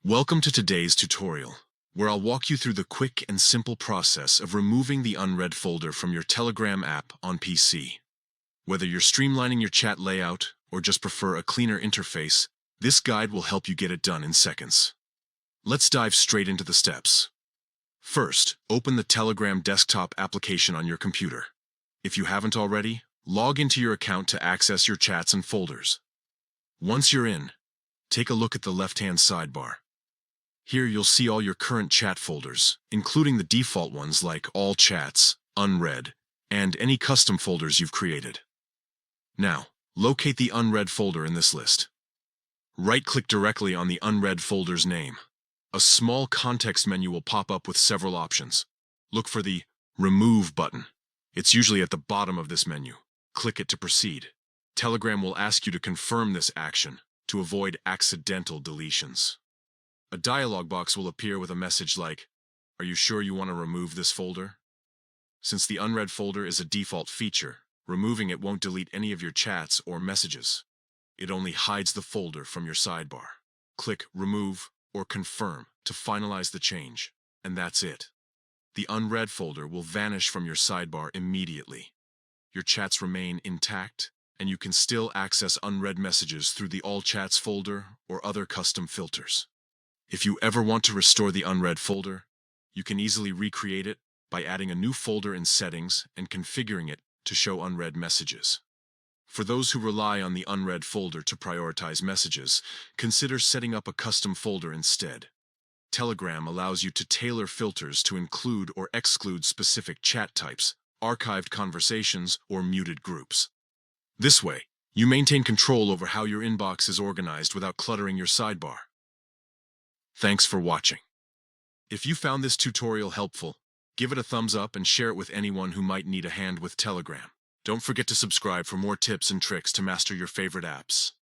Welcome to today's tutorial, where I'll walk you through the quick and simple process of removing the unread folder from your Telegram app on PC. Whether you're streamlining your chat layout or just prefer a cleaner interface, this guide will help you get it done in seconds. Let's dive straight into the steps. First, open the Telegram desktop application on your computer. If you haven't already, log into your account to access your chats and folders. Once you're in, take a look at the left-hand sidebar. Here you'll see all your current chat folders, including the default ones like All Chats, Unread, and any custom folders you've created. Now, locate the unread folder in this list. Right-click directly on the unread folder's name. A small context menu will pop up with several options. Look for the Remove button. It's usually at the bottom of this menu. Click it to proceed. Telegram will ask you to confirm this action to avoid accidental deletions. A dialog box will appear with a message like, "Are you sure you want to remove this folder?" Since the unread folder is a default feature, removing it won't delete any of your chats or messages. It only hides the folder from your sidebar. Click Remove or Confirm to finalize the change, and that's it. The unread folder will vanish from your sidebar immediately. Your chats remain intact, and you can still access unread messages through the All Chats folder or other custom filters. If you ever want to restore the unread folder, you can easily recreate it by adding a new folder in Settings and configuring it to show unread messages. For those who rely on the unread folder to prioritize messages, consider setting up a custom folder instead. Telegram allows you to tailor filters to include or exclude specific chat types, archived conversations, or muted groups. This way, you maintain control over how your inbox is organized without cluttering your sidebar. Thanks for watching. If you found this tutorial helpful, give it a thumbs up and share it with anyone who might need a hand with Telegram. Don't forget to subscribe for more tips and tricks to master your favorite apps.